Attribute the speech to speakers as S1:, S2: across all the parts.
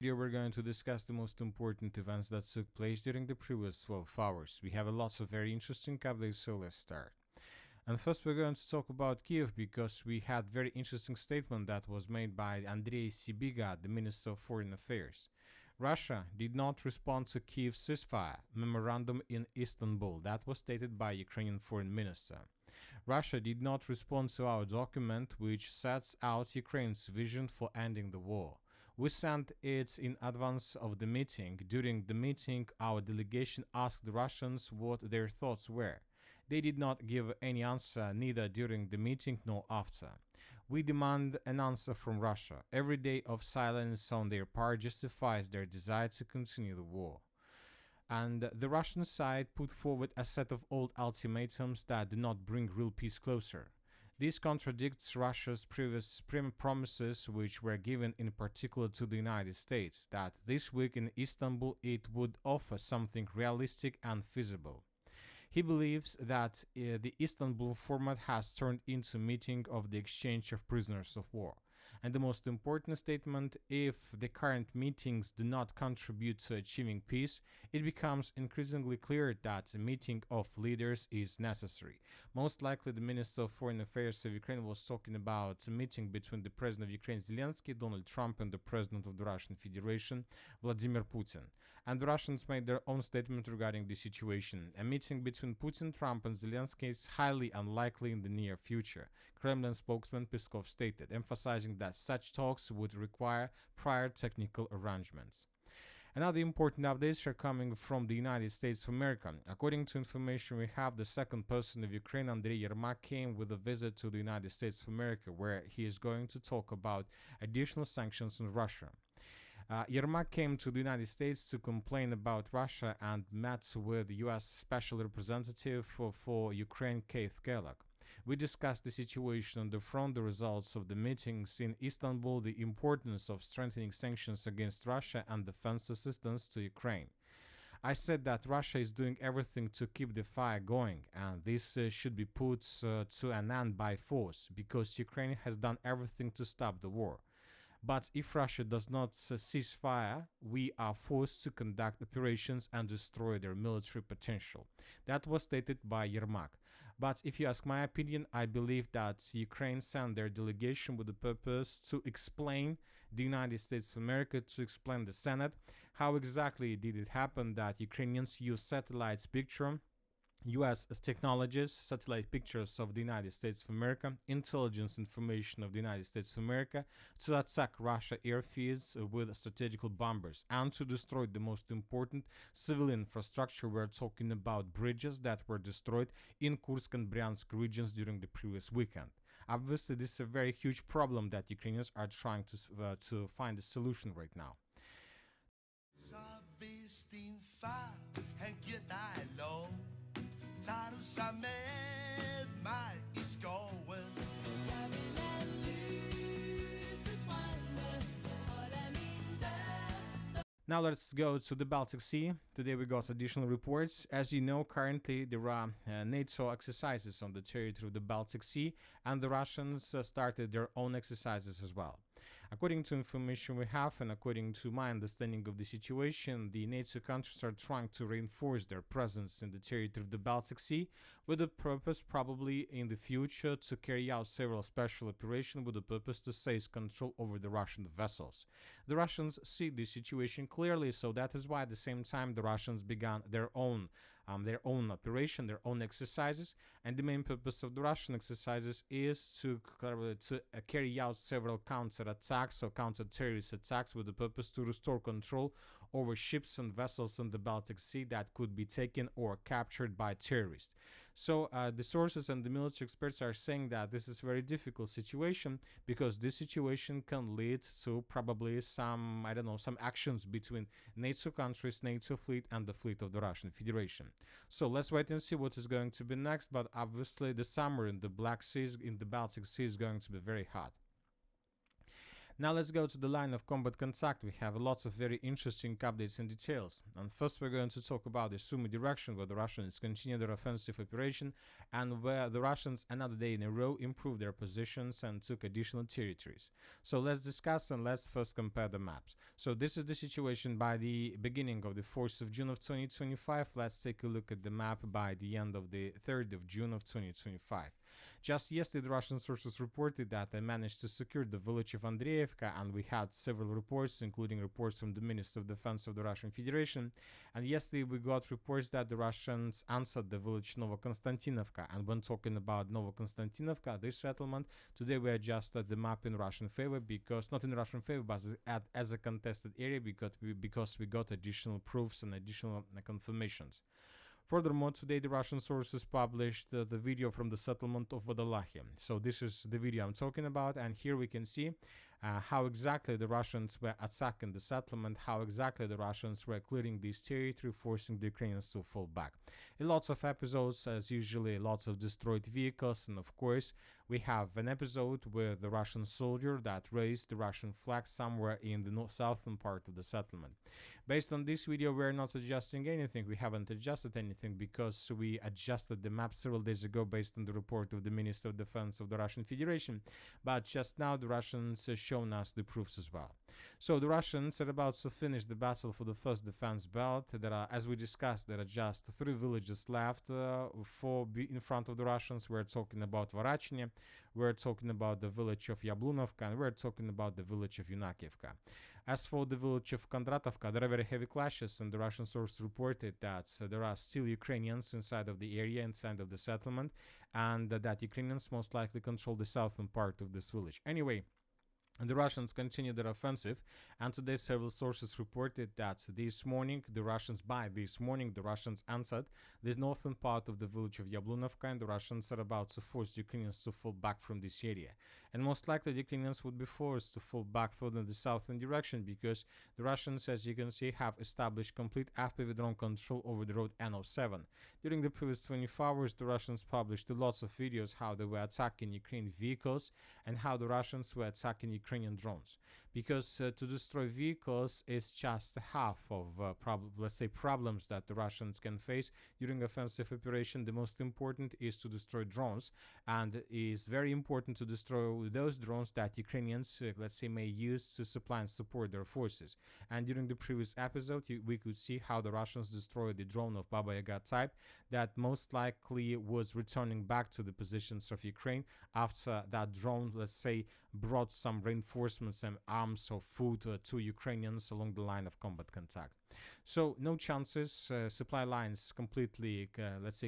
S1: Here we're going to discuss the most important events that took place during the previous 12 hours. We have lots of very interesting updates, so let's start. And first we're going to talk about Kiev because we had very interesting statement that was made by Andrei Sibiga, the Minister of Foreign Affairs. Russia did not respond to Kiev's ceasefire memorandum in Istanbul. That was stated by Ukrainian Foreign Minister. Russia did not respond to our document which sets out Ukraine's vision for ending the war. We sent it in advance of the meeting. During the meeting, our delegation asked the Russians what their thoughts were. They did not give any answer neither during the meeting nor after. We demand an answer from Russia. Every day of silence on their part justifies their desire to continue the war. And the Russian side put forward a set of old ultimatums that do not bring real peace closer. This contradicts Russia's previous promises, which were given in particular to the United States, that this week in Istanbul it would offer something realistic and feasible. He believes that the Istanbul format has turned into a meeting of the exchange of prisoners of war. And the most important statement, if the current meetings do not contribute to achieving peace, it becomes increasingly clear that a meeting of leaders is necessary. Most likely the Minister of Foreign Affairs of Ukraine was talking about a meeting between the President of Ukraine Zelensky, Donald Trump, and the President of the Russian Federation, Vladimir Putin. And the Russians made their own statement regarding the situation. A meeting between Putin, Trump, and Zelensky is highly unlikely in the near future, Kremlin spokesman Peskov stated, emphasizing that such talks would require prior technical arrangements. Another important updates are coming from the United States of America. According to information we have, the second person of Ukraine, Andrei Yermak, came with a visit to the United States of America, where he is going to talk about additional sanctions on Russia. Yermak came to the United States to complain about Russia and met with the U.S. Special Representative for Ukraine, Keith Kellogg. We discussed the situation on the front, the results of the meetings in Istanbul, the importance of strengthening sanctions against Russia, and defense assistance to Ukraine. I said that Russia is doing everything to keep the fire going, and this should be put to an end by force, because Ukraine has done everything to stop the war. But if Russia does not cease fire, we are forced to conduct operations and destroy their military potential. That was stated by Yermak. But if you ask my opinion, I believe that Ukraine sent their delegation with the purpose to explain the United States of America, to explain the Senate, how exactly did it happen that Ukrainians use satellites picture U.S. technologies, satellite pictures of the United States of America, intelligence information of the United States of America to attack Russia airfields with strategical bombers and to destroy the most important civilian infrastructure. We're talking about bridges that were destroyed in Kursk and Bryansk regions during the previous weekend. Obviously, this is a very huge problem that Ukrainians are trying to find a solution right now.
S2: Så hvis din far, han giver dig lov, tager du sig med mig i skoven. Jeg vil lade lyset brænde, og lad min dør stå.
S1: Now let's go to the Baltic Sea. Today we got additional reports. As you know, currently there are NATO exercises on the territory of the Baltic Sea, and the Russians started their own exercises as well. According to information we have, and according to my understanding of the situation, the NATO countries are trying to reinforce their presence in the territory of the Baltic Sea with the purpose, probably in the future, to carry out several special operations with the purpose to seize control over the Russian vessels. The Russians see the situation clearly, so that is why at the same time the Russians began their own operation, their own exercises, and the main purpose of the Russian exercises is to carry out several counter-attacks or counter-terrorist attacks with the purpose to restore control over ships and vessels in the Baltic Sea that could be taken or captured by terrorists. So the sources and the military experts are saying that this is a very difficult situation because this situation can lead to probably some actions between NATO countries, NATO fleet, and the fleet of the Russian Federation. So let's wait and see what is going to be next, but obviously the summer in the Black Sea, in the Baltic Sea, is going to be very hot. Now let's go to the line of combat contact. We have lots of very interesting updates and details. And first we're going to talk about the Sumy direction, where the Russians continue their offensive operation and where the Russians another day in a row improved their positions and took additional territories. So let's discuss and let's first compare the maps. So this is the situation by the beginning of the 4th of June of 2025. Let's take a look at the map by the end of the 3rd of June of 2025. Just yesterday, the Russian sources reported that they managed to secure the village of Andreevka, and we had several reports, including reports from the Minister of Defense of the Russian Federation. And yesterday, we got reports that the Russians answered the village Novokonstantinovka. And when talking about Novokonstantinovka, this settlement, today we adjusted the map in Russian favor, because not in Russian favor, but as a contested area, because we got additional proofs and additional confirmations. Furthermore, today the Russian sources published the video from the settlement of Vodolahia. So this is the video I'm talking about, and here we can see how exactly the Russians were attacking the settlement, how exactly the Russians were clearing this territory, forcing the Ukrainians to fall back. In lots of episodes, as usually, lots of destroyed vehicles, and of course, we have an episode with the Russian soldier that raised the Russian flag somewhere in the southern part of the settlement. Based on this video, we're not adjusting anything. We haven't adjusted anything because we adjusted the map several days ago based on the report of the Minister of Defense of the Russian Federation. But just now, the Russians shown us the proofs as well. So the Russians are about to finish the battle for the first defense belt. There are, as we discussed, there are just 3 villages left in front of the Russians. We're talking about Varachne, we're talking about the village of Yablunovka, and we're talking about the village of Yunakievka. As for the village of Kondratovka, there are very heavy clashes, and the Russian source reported that there are still Ukrainians inside of the area, inside of the settlement, and that Ukrainians most likely control the southern part of this village. Anyway, the Russians continue their offensive, and today several sources reported that this morning the Russians answered the northern part of the village of Yablunovka, and the Russians are about to force the Ukrainians to fall back from this area. And most likely the Ukrainians would be forced to fall back further in the southern direction, because the Russians, as you can see, have established complete FPV drone control over the road N07. During the previous 24 hours, the Russians published lots of videos how they were attacking Ukrainian vehicles and how the Russians were attacking Ukrainian drones. Because to destroy vehicles is just half of problems that the Russians can face during offensive operation. The most important is to destroy drones, and it is very important to destroy those drones that Ukrainians may use to supply and support their forces. And during the previous episode, we could see how the Russians destroyed the drone of Baba Yaga type that most likely was returning back to the positions of Ukraine after that drone, brought some reinforcements and arms or food to Ukrainians along the line of combat contact. So no chances, supply lines completely,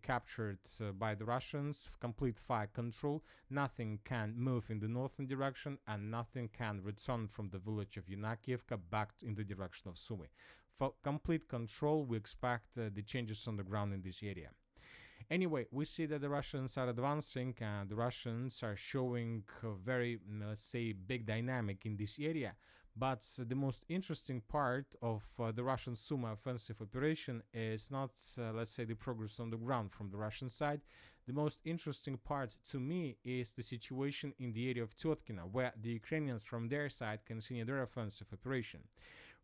S1: captured by the Russians, complete fire control, nothing can move in the northern direction, and nothing can return from the village of Yunakievka back in the direction of Sumy. For complete control, we expect the changes on the ground in this area. Anyway, we see that the Russians are advancing, and the Russians are showing a very, big dynamic in this area. But the most interesting part of the Russian Sumy offensive operation is not, the progress on the ground from the Russian side. The most interesting part to me is the situation in the area of Tyotkina, where the Ukrainians from their side continue their offensive operation.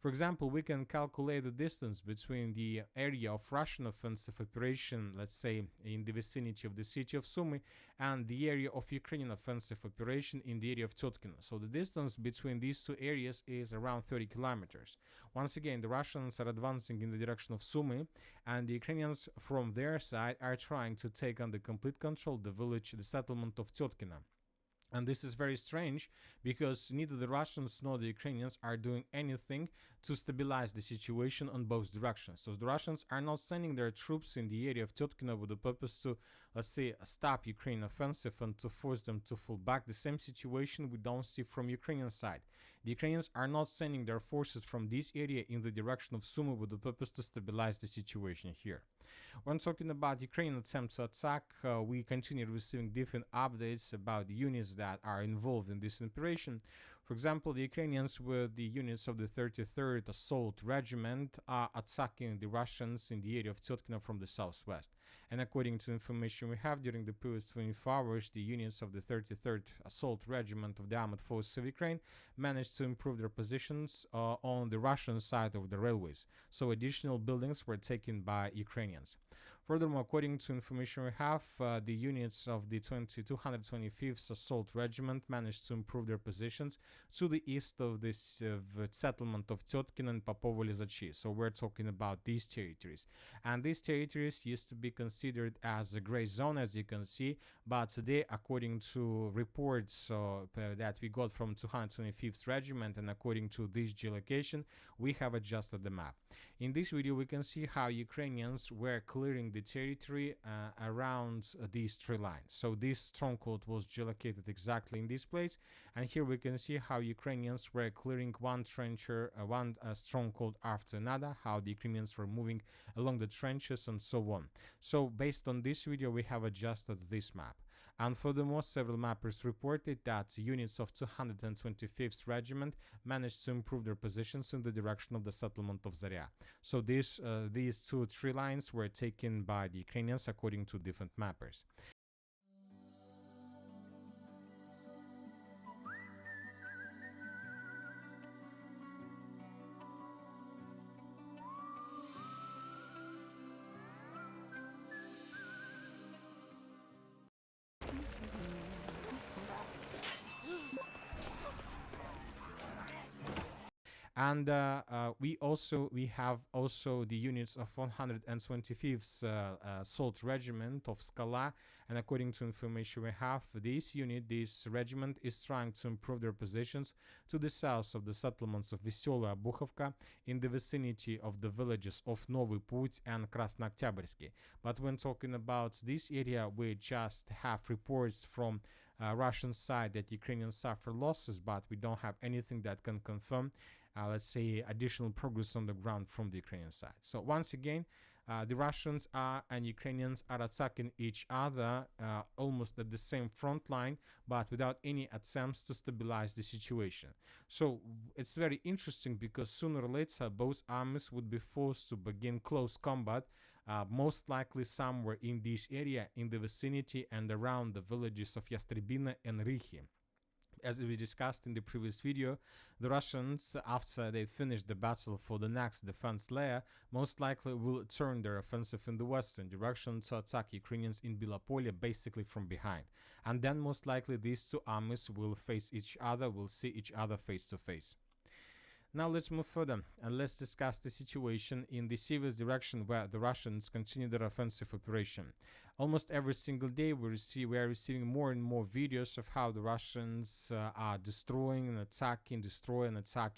S1: For example, we can calculate the distance between the area of Russian offensive operation, in the vicinity of the city of Sumy, and the area of Ukrainian offensive operation in the area of Tyotkina. So the distance between these two areas is around 30 kilometers. Once again, the Russians are advancing in the direction of Sumy, and the Ukrainians from their side are trying to take under complete control the settlement of Tyotkina. And this is very strange, because neither the Russians nor the Ukrainians are doing anything to stabilize the situation on both directions. So the Russians are not sending their troops in the area of Tyotkina with the purpose to, stop Ukrainian offensive and to force them to fall back. The same situation we don't see from Ukrainian side. The Ukrainians are not sending their forces from this area in the direction of Sumy with the purpose to stabilize the situation here. When talking about Ukrainian attempt to attack, we continue receiving different updates about the units that are involved in this operation. For For example, the Ukrainians with the units of the 33rd Assault Regiment are attacking the Russians in the area of Tyotkino from the southwest. And according to information we have, during the previous 24 hours, the units of the 33rd Assault Regiment of the Armored Forces of Ukraine managed to improve their positions on the Russian side of the railways. So additional buildings were taken by Ukrainians. Furthermore, according to information we have, the units of the 225th Assault Regiment managed to improve their positions to the east of this settlement of Totkin and Popovo-Lizachi. So we're talking about these territories. And these territories used to be considered as a gray zone, as you can see, but today, according to reports that we got from 225th Regiment and according to this geolocation, we have adjusted the map. In this video, we can see how Ukrainians were clearing the territory around these three lines. So this stronghold was geolocated exactly in this place, and here we can see how Ukrainians were clearing one stronghold after another, how the Ukrainians were moving along the trenches and so on. So based on this video, we have adjusted this map. And furthermore, several mappers reported that units of 225th Regiment managed to improve their positions in the direction of the settlement of Zarya. So these two tree lines were taken by the Ukrainians according to different mappers. And we have also the units of 125th Assault Regiment of Skala, and according to information we have, this regiment is trying to improve their positions to the south of the settlements of Veselaya Bukhovka in the vicinity of the villages of Novy Put and Krasnooktyabrski. But when talking about this area, we just have reports from Russian side that Ukrainians suffer losses, but we don't have anything that can confirm let's say additional progress on the ground from the Ukrainian side. So once again, the Russians and Ukrainians are attacking each other almost at the same front line, but without any attempts to stabilize the situation. So it's very interesting because sooner or later both armies would be forced to begin close combat, most likely somewhere in this area, in the vicinity and around the villages of Yastrebina and Rikhi. As we discussed in the previous video, the Russians, after they finish the battle for the next defense layer, most likely will turn their offensive in the western direction to attack Ukrainians in Bilapolye basically from behind. And then most likely these two armies will face each other, will see each other face to face. Now let's move further and let's discuss the situation in the Sivers direction where the Russians continue their offensive operation. Almost every single day we are receiving more and more videos of how the Russians are destroy and attack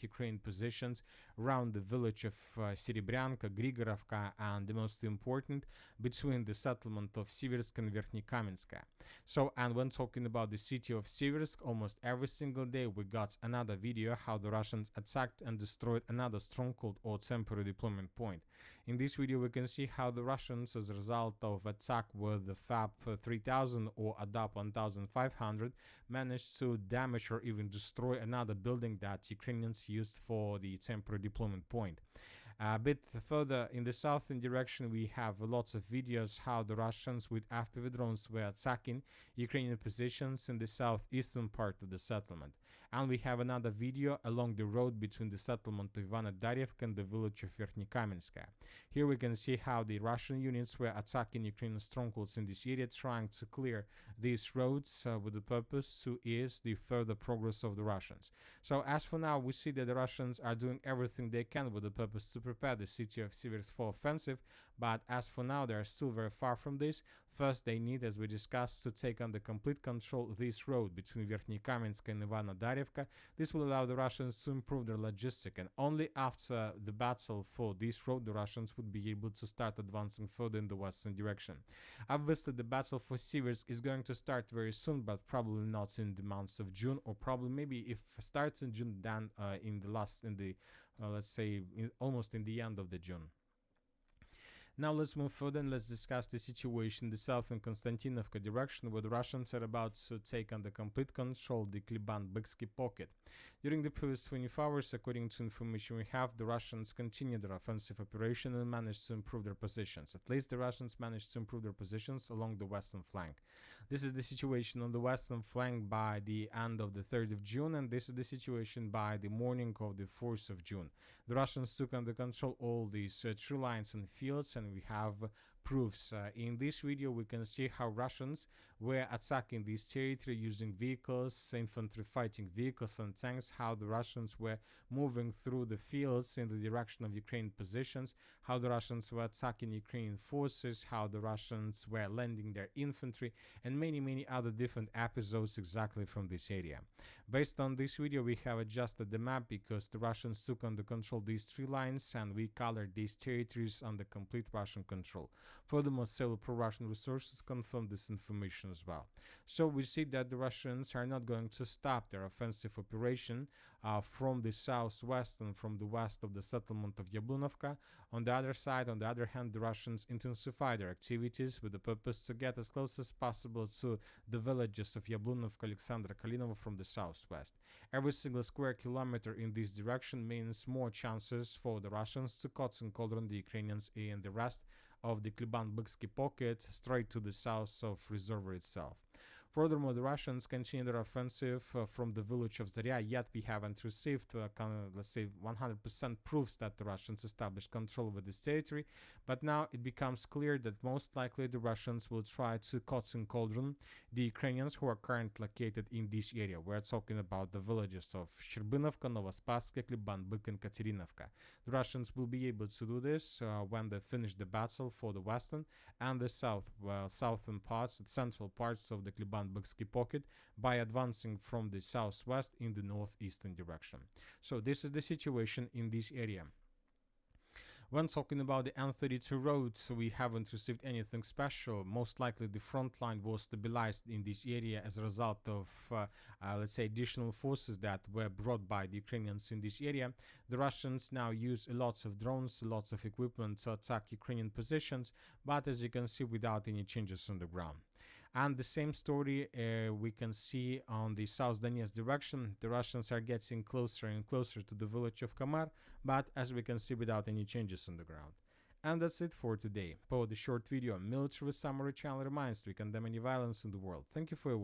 S1: Ukrainian positions around the village of Serebryanka, Grigorovka, and the most important, between the settlement of Siversk and Verkhnykamenskaya. So, and when talking about the city of Siversk, almost every single day we got another video how the Russians attacked and destroyed another stronghold or temporary deployment point. In this video we can see how the Russians, as a result of attack with the FAB 3000 or ADAP 1500, managed to damage or even destroy another building that Ukrainians used for the temporary deployment point. A bit further in the southern direction, we have lots of videos how the Russians with FPV drones were attacking Ukrainian positions in the southeastern part of the settlement. And we have another video along the road between the settlement of Ivano-Daryevka and the village of Verkhnykamenskaya. Here we can see how the Russian units were attacking Ukrainian strongholds in this area, trying to clear these roads with the purpose to ease the further progress of the Russians. So as for now, we see that the Russians are doing everything they can with the purpose to prepare the city of Siversk for offensive, but as for now, they are still very far from this. First, they need, as we discussed, to take on the complete control of this road between Verkhnykamensk and Ivano-Daryevka. This will allow the Russians to improve their logistics, and only after the battle for this road, the Russians would be able to start advancing further in the western direction. Obviously, the battle for Siversk is going to start very soon, but probably not in the months of June, or probably maybe if it starts in June, then let's say almost in the end of the June. Now let's move further and let's discuss the situation in the south in Konstantinovka direction, where the Russians are about to take under complete control the Kliban-Byksky pocket. During the previous 24 hours, according to information we have, the Russians continued their offensive operation and managed to improve their positions. At least the Russians managed to improve their positions along the western flank. This is the situation on the western flank by the end of the 3rd of June, and this is the situation by the morning of the 4th of June. The Russians took under control all these tree lines and fields, and we have proofs. In this video, we can see how Russians were attacking this territory using vehicles, infantry fighting vehicles and tanks, how the Russians were moving through the fields in the direction of Ukrainian positions, how the Russians were attacking Ukrainian forces, how the Russians were landing their infantry, and many other different episodes exactly from this area. Based on this video, we have adjusted the map because the Russians took under control these three lines and we colored these territories under complete Russian control. Furthermore, several pro-Russian resources confirm this information as well. So we see that the Russians are not going to stop their offensive operation from the southwest and from the west of the settlement of Yablunovka. On the other hand, the Russians intensify their activities with the purpose to get as close as possible to the villages of Yablunovka, Alexandra, Kalinovo from the southwest. Every single square kilometer in this direction means more chances for the Russians to cut and cauldron the Ukrainians in the rest of the Kliban-Byksky pocket straight to the south of Reservoir itself. Furthermore, the Russians continue their offensive from the village of Zarya, yet we haven't received, let's say, 100% proofs that the Russians established control over this territory, but now it becomes clear that most likely the Russians will try to cut and cauldron the Ukrainians who are currently located in this area. We're talking about the villages of Shcherbinovka, Novospassky, Kliban-Byk, and Katerinovka. The Russians will be able to do this when they finish the battle for the western and the southern parts, the central parts of the Kliban-Byksky pocket by advancing from the southwest in the northeastern direction. So this is the situation in this area. When talking about the N32 road, we haven't received anything special. Most likely the front line was stabilized in this area as a result of, let's say, additional forces that were brought by the Ukrainians in this area. The Russians now use lots of drones, lots of equipment to attack Ukrainian positions, but as you can see, without any changes on the ground. And the same story we can see on the South Donetsk direction. The Russians are getting closer and closer to the village of Kamar, but as we can see, without any changes on the ground. And that's it for today. For the short video, military summary channel reminds we condemn any violence in the world. Thank you for your watching.